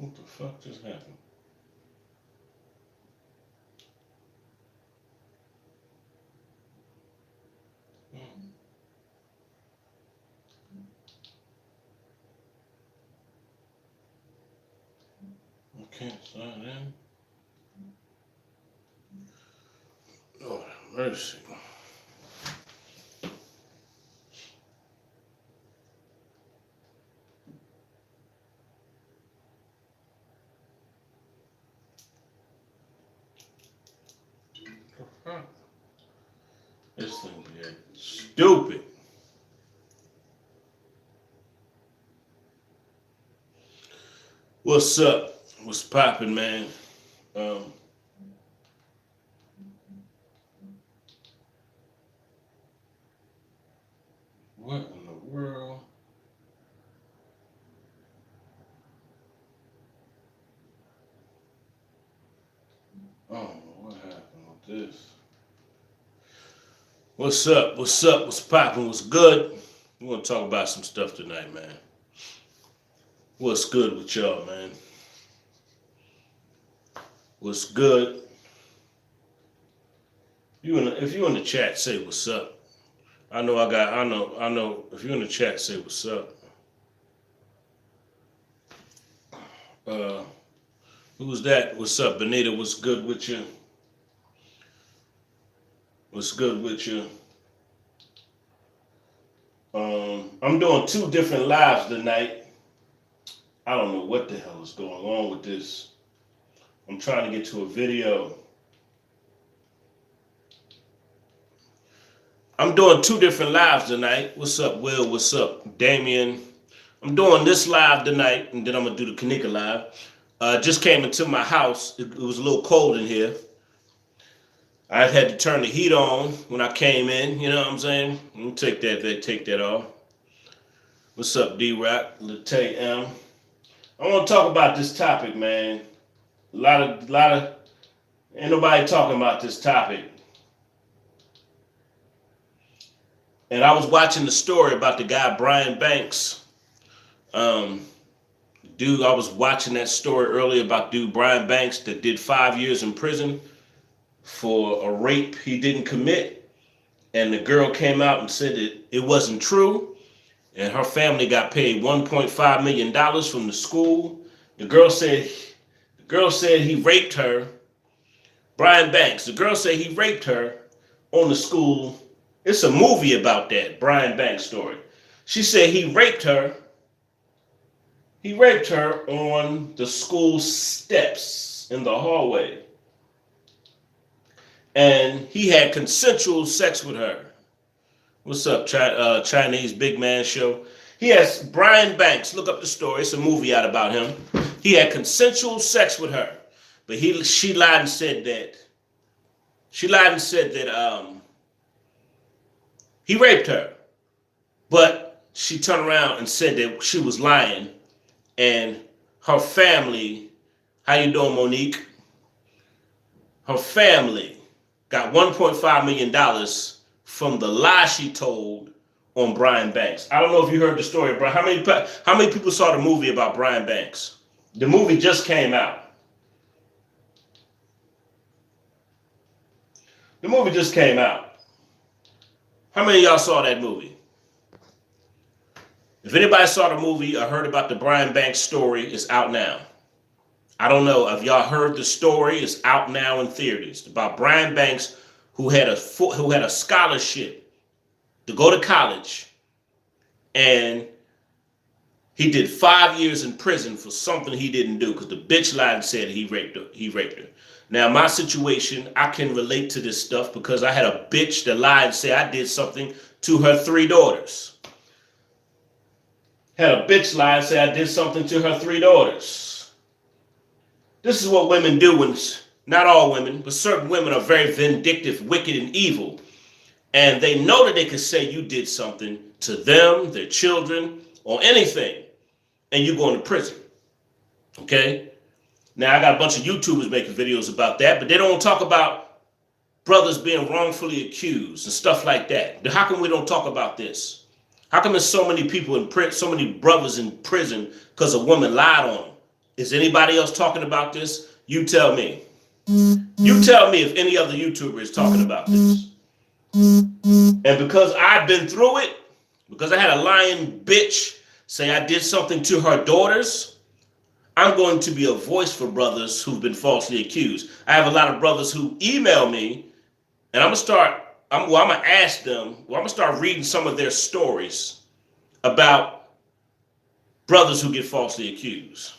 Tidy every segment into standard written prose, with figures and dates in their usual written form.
What the fuck just happened? Okay, sign in. Lord have mercy. This thing be stupid. What's up? What's poppin', man? Um, what in the world? I don't know what happened with this. What's up? What's up? What's poppin'? What's good? We're gonna talk about some stuff tonight, man. What's good with y'all, man? What's good? If you in the chat, say what's up. I know. If you're in the chat, say what's up. Uh, who's that? What's up, Benita? What's good with you? What's good with you? I'm doing 2 different lives tonight. I don't know what the hell is going on with this. I'm trying to get to a video. I'm doing 2 different lives tonight. What's up, Will? What's up, Damien? I'm doing this live tonight, and then I'm gonna do the Kanika live. Just came into my house. It was a little cold in here. I had to turn the heat on when I came in. You know what I'm saying? Let me take that off. What's up, D-Rock? Late M. I want to talk about this topic, man. A lot of, ain't nobody talking about this topic. And I was watching the story about the guy Brian Banks. I was watching that story earlier about dude Brian Banks that did 5 years in prison for a rape he didn't commit. And the girl came out and said that it wasn't true. And her family got paid $1.5 million from the school. The girl said he raped her. Brian Banks. The girl said he raped her on the school. It's a movie about that Brian Banks story. She said he raped her. He raped her on the school steps in the hallway. And he had consensual sex with her. What's up, Chinese Big Man Show? He has Brian Banks. Look up the story. It's a movie out about him. He had consensual sex with her, but she lied and said that. She lied and said that he raped her, but she turned around and said that she was lying, and her family. How you doing, Monique? Her family got $1.5 million from the lie she told on Brian Banks. I don't know if you heard the story, Brian. How many people saw the movie about Brian Banks? The movie just came out. The movie just came out. How many of y'all saw that movie? If anybody saw the movie or heard about the Brian Banks story, it's out now. I don't know if y'all heard the story. It's out now in theaters about Brian Banks, who had a scholarship to go to college, and he did 5 years in prison for something he didn't do because the bitch lied and said he raped her. Now, my situation, I can relate to this stuff because I had a bitch that lied and said I did something to her 3 daughters. Had a bitch lie and say I did something to her 3 daughters. This is what women do when, not all women, but certain women are very vindictive, wicked, and evil. And they know that they can say you did something to them, their children, or anything, and you go into prison. Okay? Now, I got a bunch of YouTubers making videos about that, but they don't talk about brothers being wrongfully accused and stuff like that. How come we don't talk about this? How come there's so many people in prison, so many brothers in prison because a woman lied on them? Is anybody else talking about this? You tell me. You tell me if any other YouTuber is talking about this. And because I've been through it, because I had a lying bitch say I did something to her daughters, I'm going to be a voice for brothers who've been falsely accused. I have a lot of brothers who email me, and I'm gonna ask them, I'm gonna start reading some of their stories about brothers who get falsely accused.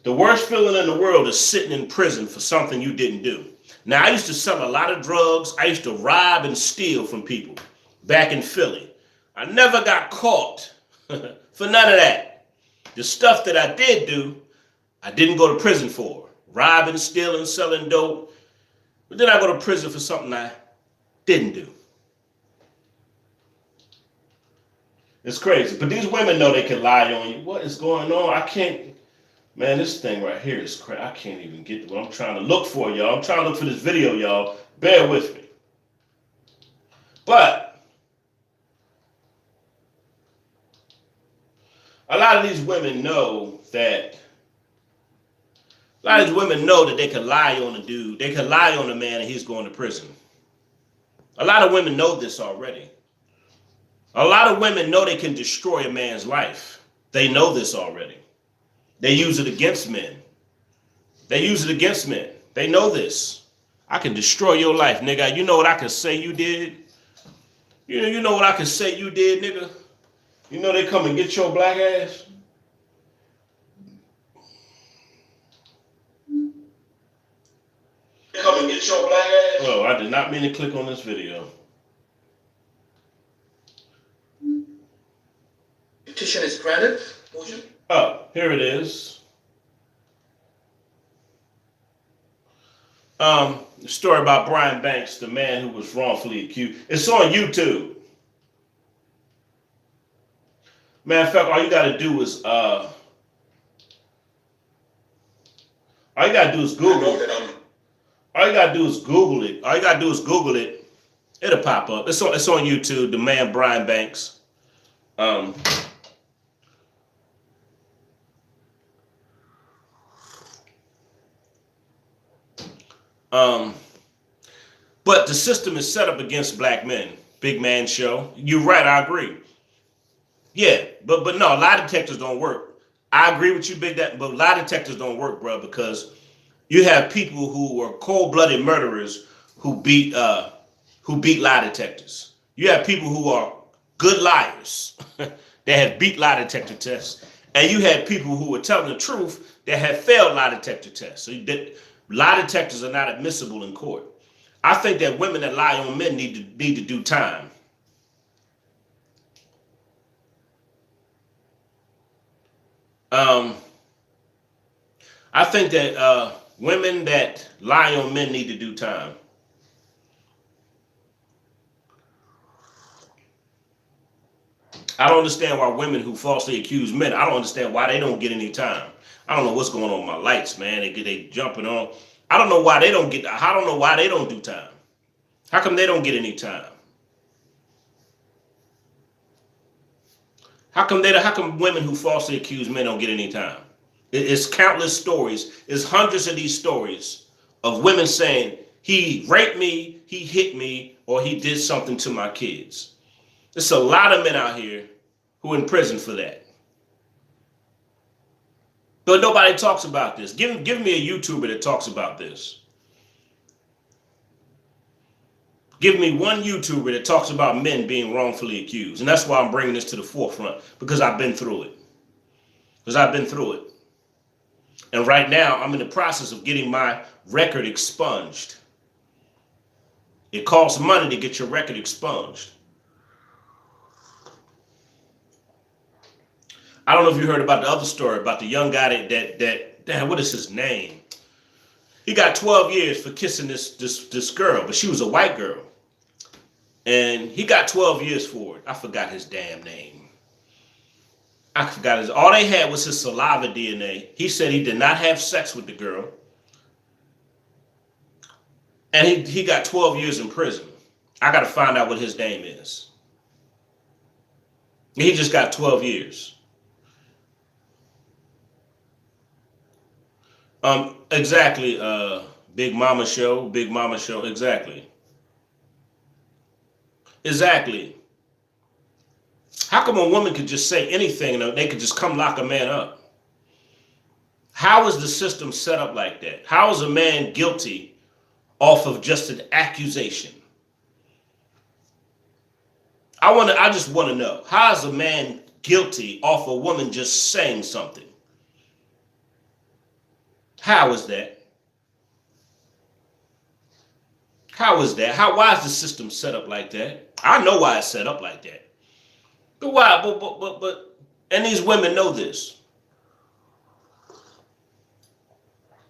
The worst feeling in the world is sitting in prison for something you didn't do. Now, I used to sell a lot of drugs. I used to rob and steal from people back in Philly. I never got caught for none of that. The stuff that I did do, I didn't go to prison for. Robbing, stealing, selling dope. But then I go to prison for something I didn't do. It's crazy. But these women know they can lie on you. What is going on? I can't. Man, this thing right here is crazy. I can't even get to what I'm trying to look for, y'all. I'm trying to look for this video, y'all. Bear with me. But a lot of these women know that they can lie on a dude. They can lie on a man and he's going to prison. A lot of women know this already. A lot of women know they can destroy a man's life. They know this already. They use it against men. They use it against men. They know this. I can destroy your life, nigga. You know what I can say you did? You know what I can say you did, nigga? You know they come and get your black ass? They come and get your black ass? Oh, I did not mean to click on this video. Petition is granted. Motion. Oh, here it is. The story about Brian Banks, the man who was wrongfully accused. It's on YouTube. Matter of fact, all you gotta do is Google it. All you gotta do is Google it. It'll pop up. It's on YouTube. The man Brian Banks. But the system is set up against black men. Big man show. You're right, I agree. Yeah, but no, lie detectors don't work. I agree with you, Big Dad, but lie detectors don't work, bro, because you have people who are cold-blooded murderers who beat lie detectors. You have people who are good liars that have beat lie detector tests, and you have people who are telling the truth that have failed lie detector tests. So lie detectors are not admissible in court. I think that women that lie on men need to do time. I think that women that lie on men need to do time. I don't understand why women who falsely accuse men, I don't understand why they don't get any time. I don't know what's going on with my lights, man. They jumping on. I don't know why they don't get. I don't know why they don't do time. How come they don't get any time? How come women who falsely accuse men don't get any time? It's countless stories. It's hundreds of these stories of women saying he raped me, he hit me, or he did something to my kids. There's a lot of men out here who are in prison for that. But nobody talks about this. Give me a YouTuber that talks about this. Give me one YouTuber that talks about men being wrongfully accused. And that's why I'm bringing this to the forefront, because I've been through it. And right now, I'm in the process of getting my record expunged. It costs money to get your record expunged. I don't know if you heard about the other story about the young guy that what is his name? He got 12 years for kissing this girl, but she was a white girl. And he got 12 years for it. I forgot his damn name. All they had was his saliva DNA. He said he did not have sex with the girl. And he got 12 years in prison. I got to find out what his name is. He just got 12 years. Exactly. Big Mama Show. Big Mama Show. Exactly. Exactly. How come a woman could just say anything and they could just come lock a man up? How is the system set up like that? How is a man guilty off of just an accusation? I just want to know, how is a man guilty off a woman just saying something? How is that? How is that? Why is the system set up like that? I know why it's set up like that. But why? But and these women know this.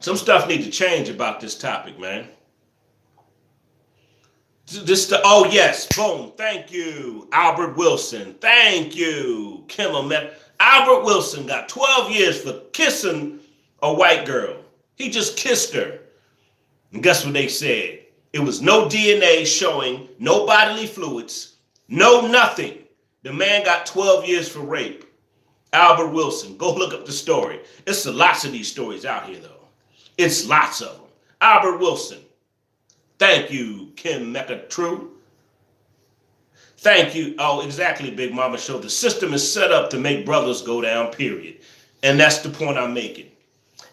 Some stuff need to change about this topic, man. Oh yes, boom, thank you, Albert Wilson, thank you, Kimmel. Albert Wilson got 12 years for kissing a white girl. He just kissed her. And guess what they said? It was no DNA showing, no bodily fluids, no nothing. The man got 12 years for rape. Albert Wilson, go look up the story. It's lots of these stories out here, though. It's lots of them. Albert Wilson. Thank you, Kim Mecca True. Thank you. Oh, exactly, Big Mama Show. The system is set up to make brothers go down, period. And that's the point I'm making.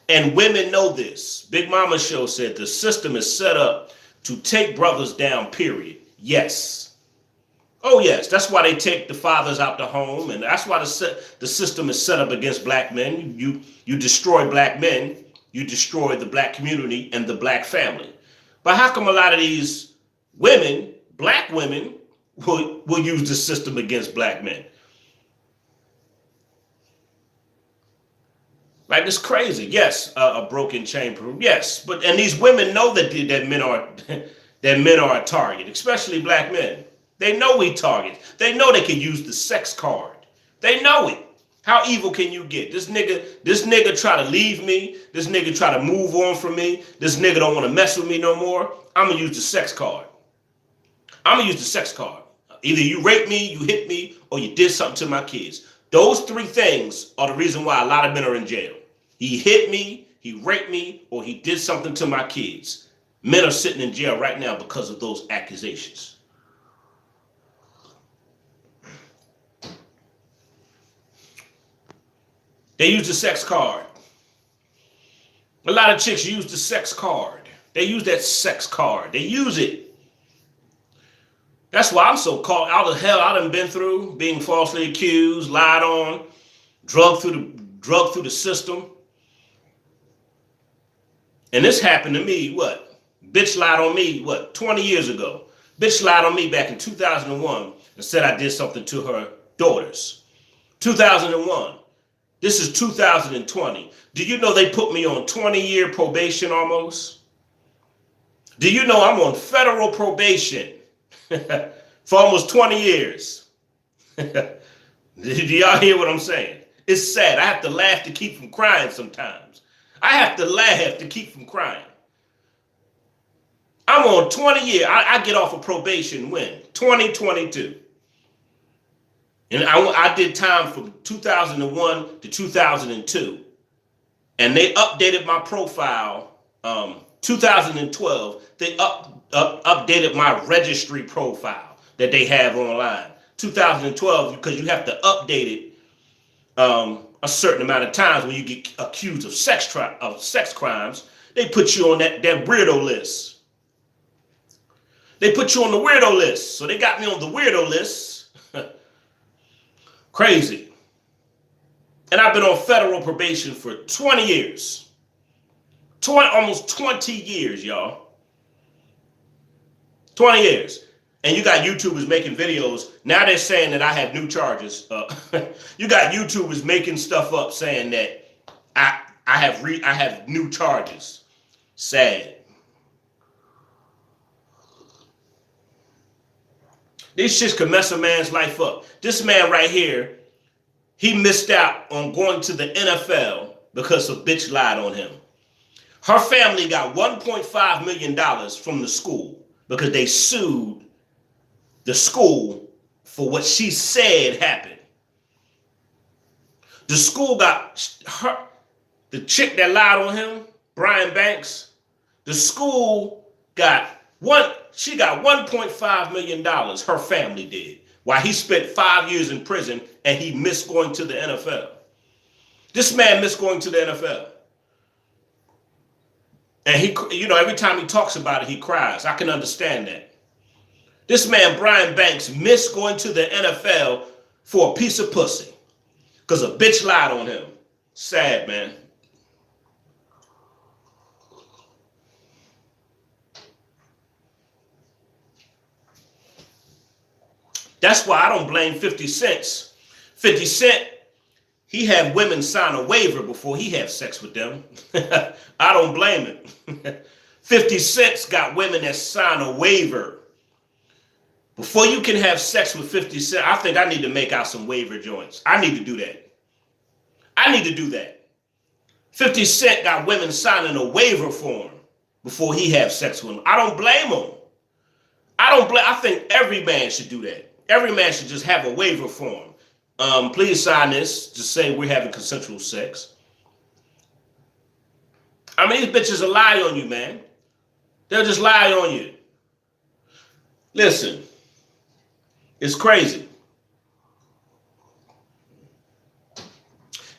And women know this. Big Mama Show said the system is set up to take brothers down, period. Yes. Oh, yes. That's why they take the fathers out the home. And that's why the system is set up against black men. You destroy black men. You destroy the black community and the black family. But how come a lot of these women, black women, will use the system against black men? Like, it's crazy. Yes, a broken chain proof. Yes, and these women know that men are a target, especially black men. They know we target. They know they can use the sex card. They know it. How evil can you get? This nigga try to leave me. This nigga try to move on from me. This nigga don't want to mess with me no more. I'm going to use the sex card. I'm going to use the sex card. Either you raped me, you hit me, or you did something to my kids. Those three things are the reason why a lot of men are in jail. He hit me, he raped me, or he did something to my kids. Men are sitting in jail right now because of those accusations. They use the sex card. A lot of chicks use the sex card. They use that sex card. They use it. That's why I'm so caught out of hell I done been through, being falsely accused, lied on, drugged through the system. And this happened to me, what? Bitch lied on me, 20 years ago. Bitch lied on me back in 2001 and said I did something to her daughters. 2001. This is 2020. Do you know they put me on 20-year probation almost? Do you know I'm on federal probation for almost 20 years? Do y'all hear what I'm saying? It's sad. I have to laugh to keep from crying sometimes. I have to laugh to keep from crying. I'm on 20 years. I get off of probation when? 2022. And I did time from 2001 to 2002. And they updated my profile 2012. They updated my registry profile that they have online. 2012, because you have to update it a certain amount of times when you get accused of sex crimes. They put you on that weirdo list. They put you on the weirdo list. So they got me on the weirdo list. Crazy. And I've been on federal probation for 20 years. Almost 20 years, y'all. 20 years. And you got YouTubers making videos. Now they're saying that I have new charges. You got YouTubers making stuff up saying that I have new charges. Sad. These shits could mess a man's life up. This man right here, he missed out on going to the NFL because a bitch lied on him. Her family got $1.5 million from the school because they sued the school for what she said happened. The school got her, the chick that lied on him, Brian Banks. The school got she got $1.5 million, her family did, while he spent 5 years in prison and he missed going to the NFL. This man missed going to the NFL. And he, every time he talks about it, he cries. I can understand that. This man, Brian Banks, missed going to the NFL for a piece of pussy because a bitch lied on him. Sad, man. That's why I don't blame 50 Cent. 50 Cent, he had women sign a waiver before he had sex with them. I don't blame him. 50 Cent's got women that sign a waiver. Before you can have sex with 50 Cent, I think I need to make out some waiver joints. I need to do that. I need to do that. 50 Cent got women signing a waiver form before he have sex with them. I don't blame him. I think every man should do that. Every man should just have a waiver form. Please sign this to say we're having consensual sex. I mean, these bitches will lie on you, man. They'll just lie on you. Listen, it's crazy.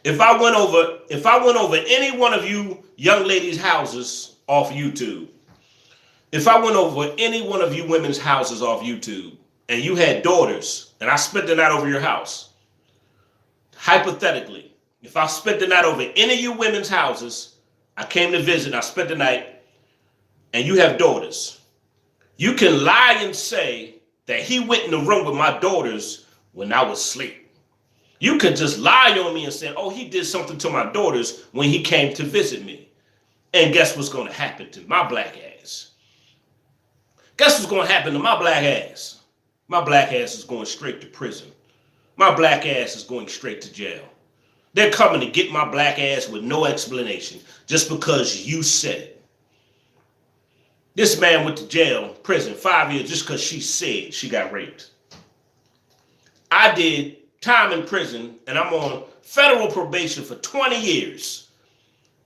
If I went over any one of you young ladies' houses off YouTube, if I went over any one of you women's houses off YouTube, and you had daughters, and I spent the night over your house, hypothetically, if I spent the night over any of you women's houses, I came to visit, I spent the night, and you have daughters, you can lie and say that he went in the room with my daughters when I was asleep. You could just lie on me and say, oh, he did something to my daughters when he came to visit me. And guess what's going to happen to my black ass? Guess what's going to happen to my black ass? My black ass is going straight to prison. My black ass is going straight to jail. They're coming to get my black ass with no explanation just because you said it. This man went to jail, prison, 5 years just because she said she got raped. I did time in prison and I'm on federal probation for 20 years.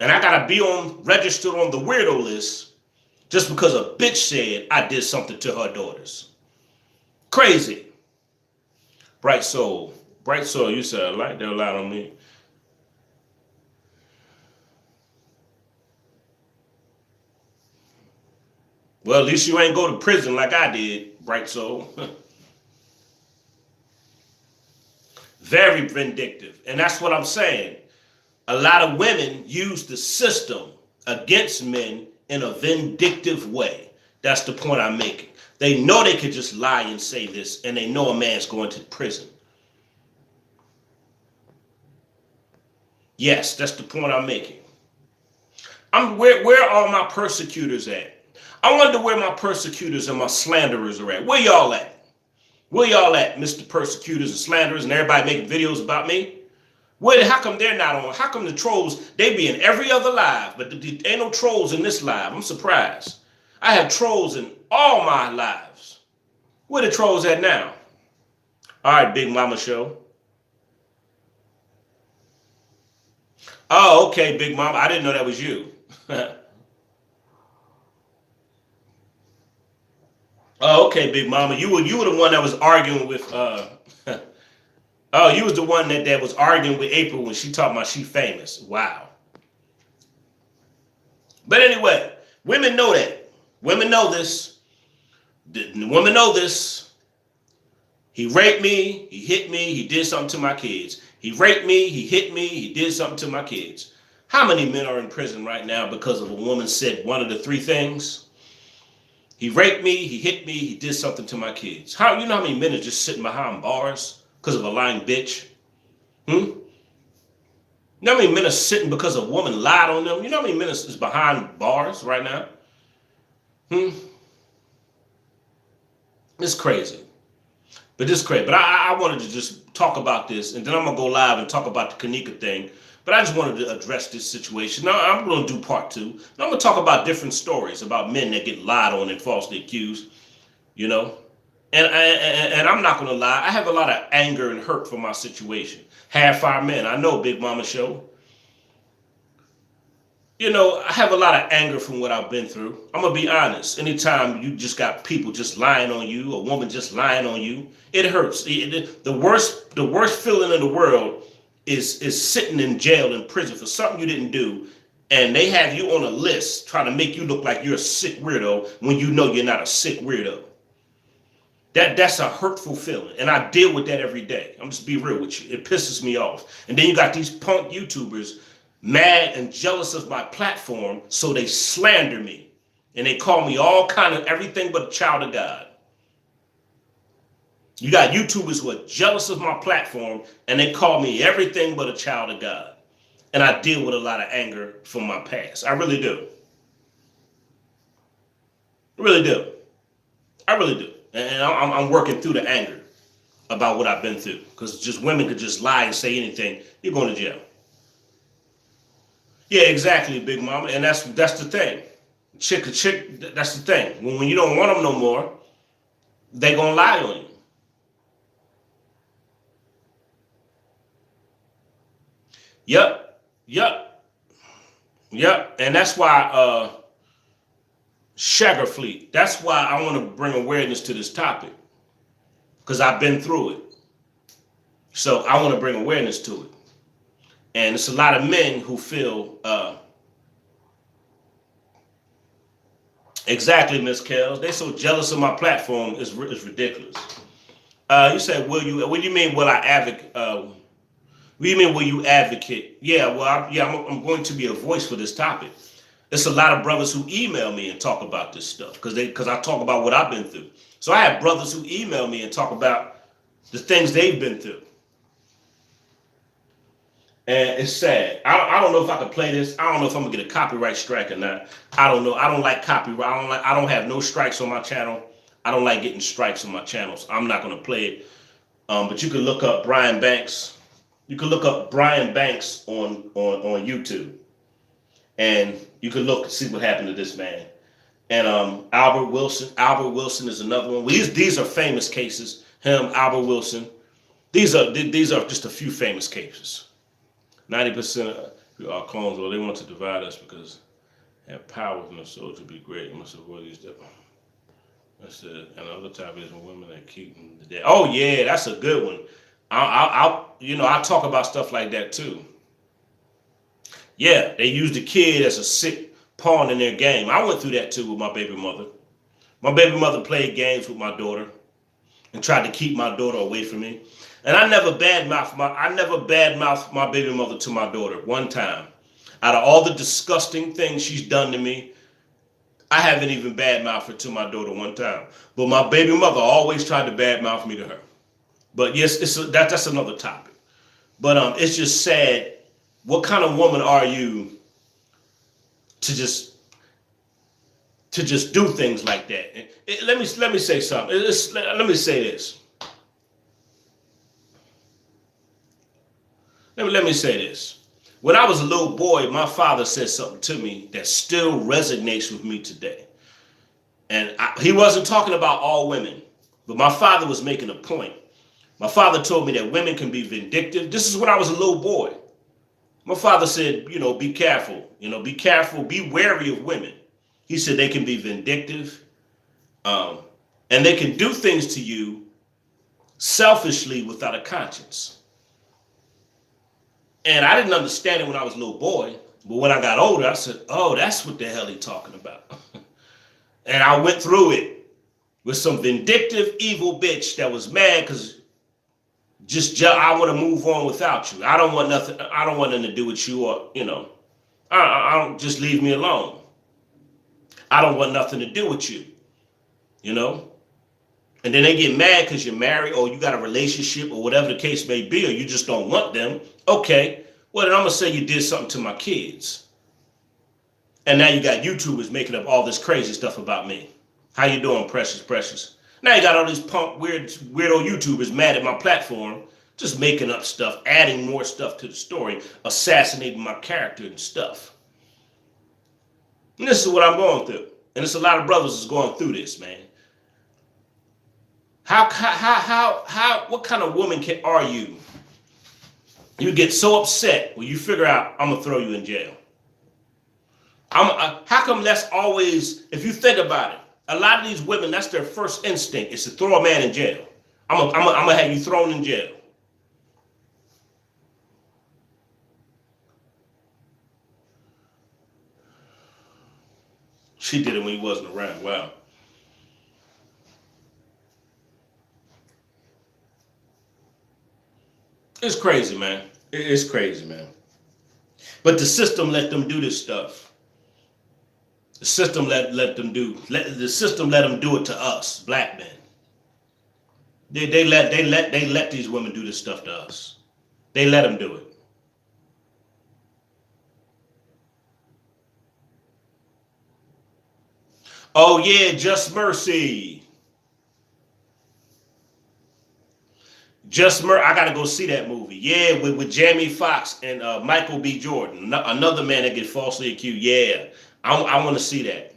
And I got to be registered on the weirdo list just because a bitch said I did something to her daughters. Crazy. Bright soul, you said like they'll lie on me. Well, at least you ain't go to prison like I did, bright soul. Very vindictive. And that's what I'm saying. A lot of women use the system against men in a vindictive way. That's the point I'm making. They know they could just lie and say this, and they know a man's going to prison. Yes, that's the point I'm making. Where are all my persecutors at? I wonder where my persecutors and my slanderers are at. Where y'all at? Where y'all at, Mr. Persecutors and slanderers and everybody making videos about me? How come they're not on? How come the trolls, they be in every other live, but there ain't no trolls in this live? I'm surprised. I have trolls in all my lives. Where the trolls at now? All right, Big Mama Show. Oh, okay, Big Mama. I didn't know that was you. Oh, okay, Big Mama. You were the one that was arguing with oh, you was the one that was arguing with April when she talked about she famous. Wow. But anyway, women know that. Women know this. The women know this. He raped me. He hit me. He did something to my kids. He raped me. He hit me. He did something to my kids. How many men are in prison right now because of a woman said one of the three things? He raped me. He hit me. He did something to my kids. You know how many men are just sitting behind bars because of a lying bitch? You know how many men are sitting because a woman lied on them? You know how many men is behind bars right now? It's crazy. But it's crazy. But I wanted to just talk about this, and then I'm going to go live and talk about the Kanika thing. But I just wanted to address this situation. Now, I'm going to do part 2. Now, I'm going to talk about different stories about men that get lied on and falsely accused, you know. And I'm not gonna lie, I have a lot of anger and hurt for my situation. Half our men, I know, Big Mama Show. You know, I have a lot of anger from what I've been through. I'm gonna be honest. Anytime you just got people just lying on you, a woman just lying on you, it hurts. The worst feeling in the world is sitting in jail in prison for something you didn't do, and they have you on a list trying to make you look like you're a sick weirdo when you know you're not a sick weirdo. That's a hurtful feeling, and I deal with that every day. I'm just be real with you. It pisses me off. And then you got these punk YouTubers mad and jealous of my platform, so they slander me, and they call me all kind of everything but a child of God. You got YouTubers who are jealous of my platform, and they call me everything but a child of God. And I deal with a lot of anger from my past. I really do. I really do. I really do. And I'm working through the anger about what I've been through. Because just women could just lie and say anything. You're going to jail. Yeah, exactly, Big Mama. And that's the thing. Chick, that's the thing. When you don't want them no more, they going to lie on you. Yep. Yep. Yep. And that's why Sugar Fleet. That's why I want to bring awareness to this topic, because I've been through it. So I want to bring awareness to it. And it's a lot of men who feel exactly, Miss Kells. They so jealous of my platform. It's ridiculous. You said, will you? What do you mean? Will I advocate? What do you mean? Will you advocate? Yeah. Well, I'm going to be a voice for this topic. There's a lot of brothers who email me and talk about this stuff because I talk about what I've been through. So I have brothers who email me and talk about the things they've been through. And it's sad. I don't know if I can play this. I don't know if I'm gonna get a copyright strike or not. I don't know. I don't like copyright. I don't have no strikes on my channel. I don't like getting strikes on my channels. I'm not gonna play it. But you can look up Brian Banks. You can look up Brian Banks on YouTube, and you can look and see what happened to this man. And Albert Wilson. Albert Wilson is another one. These are famous cases. Him, Albert Wilson. These are just a few famous cases. 90% of our clones, well, they want to divide us because they have power within the soul to be great. You must avoid these devils. That's it. And the other topic is when women are keeping the dead. Oh yeah, that's a good one. I talk about stuff like that too. Yeah, they use the kid as a sick pawn in their game. I went through that too with my baby mother. My baby mother played games with my daughter and tried to keep my daughter away from me. And I never badmouthed my baby mother to my daughter one time. Out of all the disgusting things she's done to me, I haven't even badmouthed her to my daughter one time. But my baby mother always tried to badmouth me to her. But yes, that's another topic. But it's just sad. What kind of woman are you to just do things like that? Let me say something. Let me say this. Let me say this. When I was a little boy, my father said something to me that still resonates with me today. And he wasn't talking about all women, but my father was making a point. My father told me that women can be vindictive. This is when I was a little boy. My father said, be careful. Be careful. Be wary of women. He said they can be vindictive, and they can do things to you selfishly without a conscience. And I didn't understand it when I was a little boy. But when I got older, I said, oh, that's what the hell he's talking about. And I went through it with some vindictive, evil bitch that was mad because I want to move on without you. I don't want nothing to do with you, or, I don't, just leave me alone. I don't want nothing to do with you, And then they get mad because you're married or you got a relationship or whatever the case may be, or you just don't want them. Okay, well, then I'm going to say you did something to my kids. And now you got YouTubers making up all this crazy stuff about me. How you doing, Precious? Now you got all these punk, weirdo YouTubers mad at my platform, just making up stuff, adding more stuff to the story, assassinating my character and stuff. And this is what I'm going through. And there's a lot of brothers that's going through this, man. What kind of woman are you? You get so upset when you figure out I'm gonna throw you in jail. How come that's always, if you think about it, a lot of these women, that's their first instinct is to throw a man in jail. I'm gonna have you thrown in jail. She did it when he wasn't around. Wow. It's crazy, man. It's crazy, man. But the system let them do this stuff. The system let them do. The system let them do it to us, black men. They let these women do this stuff to us. They let them do it. Oh yeah, Just Mercy. I gotta go see that movie. Yeah, with Jamie Foxx and Michael B. Jordan, another man that get falsely accused. Yeah, I want to see that.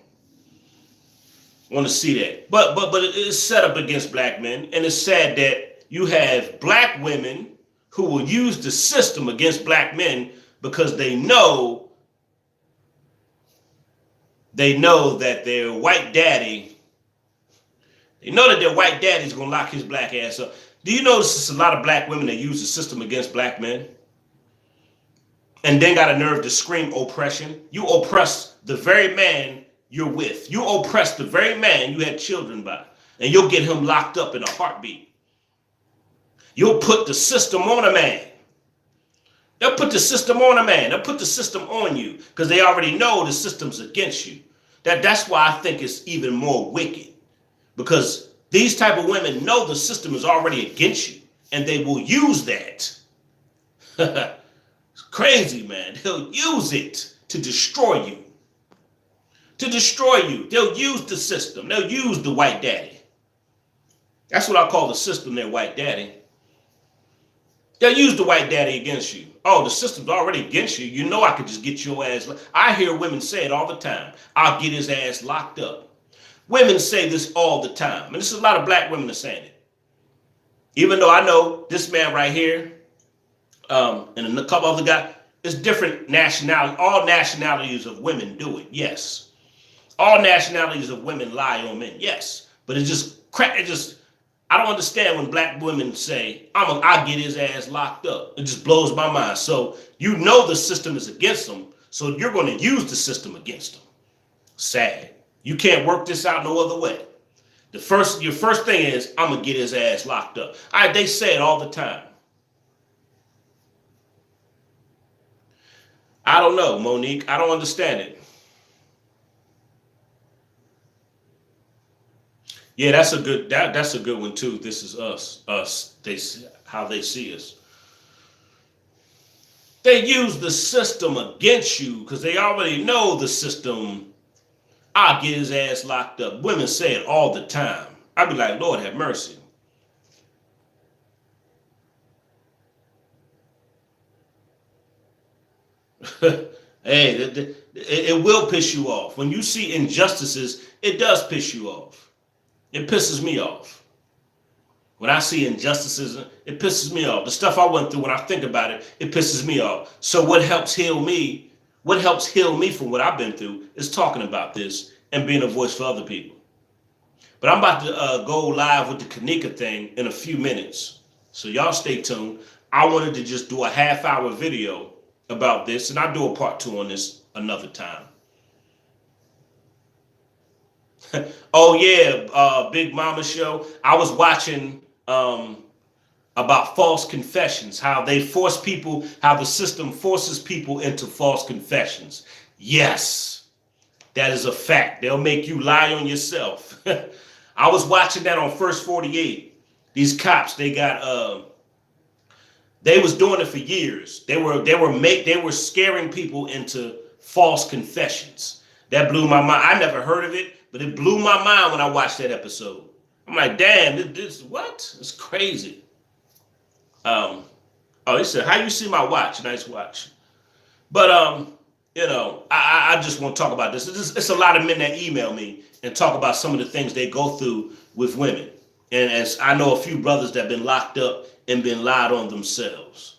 Want to see that. But it's set up against black men, and it's sad that you have black women who will use the system against black men because they know that their white daddy. They know that their white daddy's gonna lock his black ass up. Do you notice there's a lot of black women that use the system against black men? And then got a nerve to scream oppression. You oppress the very man you're with. You oppress the very man you had children by. And you'll get him locked up in a heartbeat. You'll put the system on a man. They'll put the system on a man. They'll put the system on you because they already know the system's against you. That's why I think it's even more wicked. Because these type of women know the system is already against you, and they will use that. It's crazy, man. They'll use it to destroy you. To destroy you. They'll use the system. They'll use the white daddy. That's what I call the system, their white daddy. They'll use the white daddy against you. Oh, the system's already against you. You know I could just get your ass. I hear women say it all the time. I'll get his ass locked up. Women say this all the time. And there's a lot of black women that are saying it. Even though I know this man right here and a couple other guys, it's different nationalities. All nationalities of women do it, yes. All nationalities of women lie on men, yes. But I don't understand when black women say, I'll get his ass locked up. It just blows my mind. So you know the system is against them, so you're going to use the system against them. Sad. You can't work this out no other way. Your first thing is, I'm going to get his ass locked up. They say it all the time. I don't know, Monique. I don't understand it. Yeah, that's a good one too. This is us. How they see us. They use the system against you because they already know the system. I'll get his ass locked up. Women say it all the time. I'd be like, Lord have mercy. Hey, it will piss you off. When you see injustices, it does piss you off. It pisses me off. When I see injustices, it pisses me off. The stuff I went through, when I think about it, it pisses me off. So what helps heal me from what I've been through is talking about this and being a voice for other people. But I'm about to go live with the Kanika thing in a few minutes. So y'all stay tuned. I wanted to just do a half-hour video about this, and I'll do a part 2 on this another time. Oh yeah, Big Mama Show. I was watching about false confessions, how the system forces people into false confessions. Yes, that is a fact. They'll make you lie on yourself. I was watching that on First 48. These cops, they was doing it for years. They were scaring people into false confessions. That blew my mind. I never heard of it, but it blew my mind when I watched that episode. I'm like, damn, this what? It's crazy. He said, how you see my watch? Nice watch. But I just want to talk about this. It's a lot of men that email me and talk about some of the things they go through with women. And as I know a few brothers that been locked up and been lied on themselves.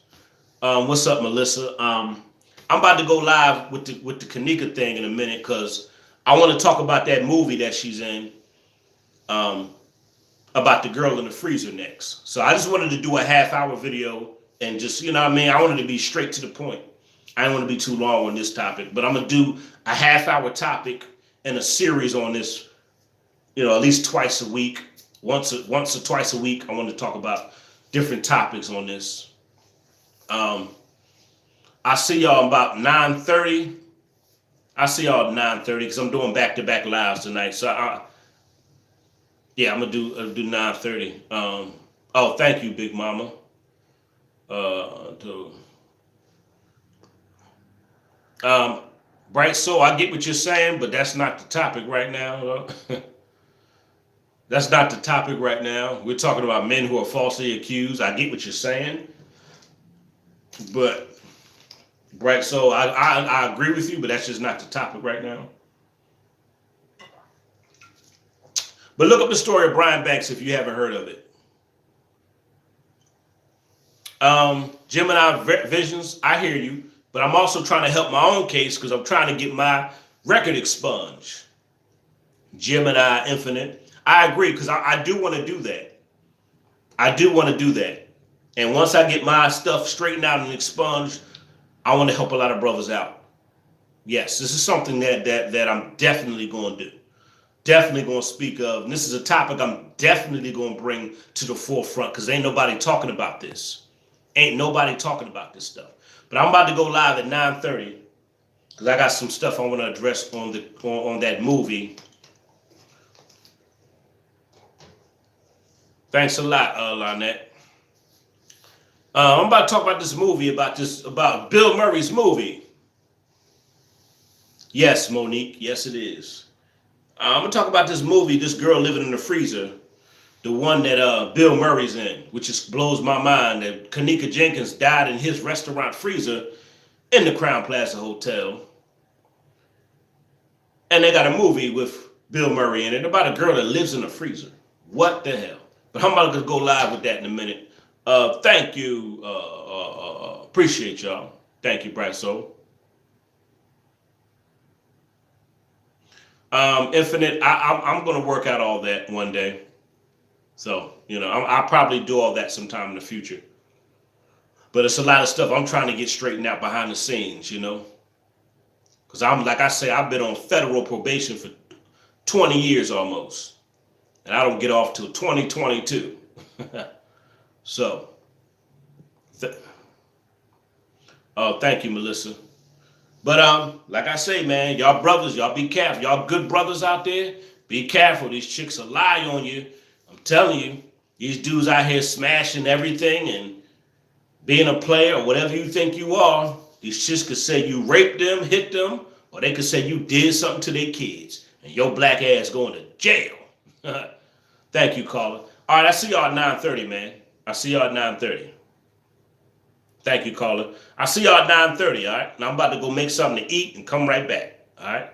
What's up, Melissa? I'm about to go live with the Kanika thing in a minute because I want to talk about that movie that she's in, about the girl in the freezer next. So I just wanted to do a half-hour video and just, you know what I mean? I wanted to be straight to the point. I don't want to be too long on this topic, but I'm going to do a half-hour topic and a series on this, you know, at least twice a week. Once or twice a week, I want to talk about different topics on this. I see y'all about 9:30. I see y'all at 9:30 because I'm doing back-to-back lives tonight. So yeah, I'm gonna do 9:30. Oh, thank you, Big Mama. Bright Soul, I get what you're saying, but that's not the topic right now. That's not the topic right now. We're talking about men who are falsely accused. I get what you're saying, but Bright Soul, I agree with you, but that's just not the topic right now. But look up the story of Brian Banks if you haven't heard of it. Gemini Visions, I hear you, but I'm also trying to help my own case because I'm trying to get my record expunged. Gemini Infinite. I agree because I do want to do that. I do want to do that. And once I get my stuff straightened out and expunged, I want to help a lot of brothers out. Yes, this is something that I'm definitely going to do. Definitely going to speak of. And this is a topic I'm definitely going to bring to the forefront because ain't nobody talking about this. Ain't nobody talking about this stuff. But I'm about to go live at 9:30 because I got some stuff I want to address on that movie. Thanks a lot, Lynette. I'm about to talk about this movie, about Bill Murray's movie. Yes, Monique. Yes, it is. I'm going to talk about this movie, this girl living in the freezer, the one that Bill Murray's in, which just blows my mind that Kanika Jenkins died in his restaurant freezer in the Crown Plaza Hotel. And they got a movie with Bill Murray in it about a girl that lives in a freezer. What the hell? But I'm about to go live with that in a minute. Thank you. Appreciate y'all. Thank you, Bright Soul. Infinite, I'm going to work out all that one day. So, you know, I'll probably do all that sometime in the future. But it's a lot of stuff I'm trying to get straightened out behind the scenes, you know. Because like I say, I've been on federal probation for 20 years almost. And I don't get off till 2022. So, thank you, Melissa. But like I say, man, y'all brothers, y'all be careful. Y'all good brothers out there, be careful. These chicks will lie on you. I'm telling you, these dudes out here smashing everything and being a player or whatever you think you are. These chicks could say you raped them, hit them, or they could say you did something to their kids and your black ass going to jail. Thank you, caller. All right, I see y'all at 9:30, man. I see y'all at 9:30. Thank you, caller. I see y'all at 9:30, all right? And I'm about to go make something to eat and come right back, all right?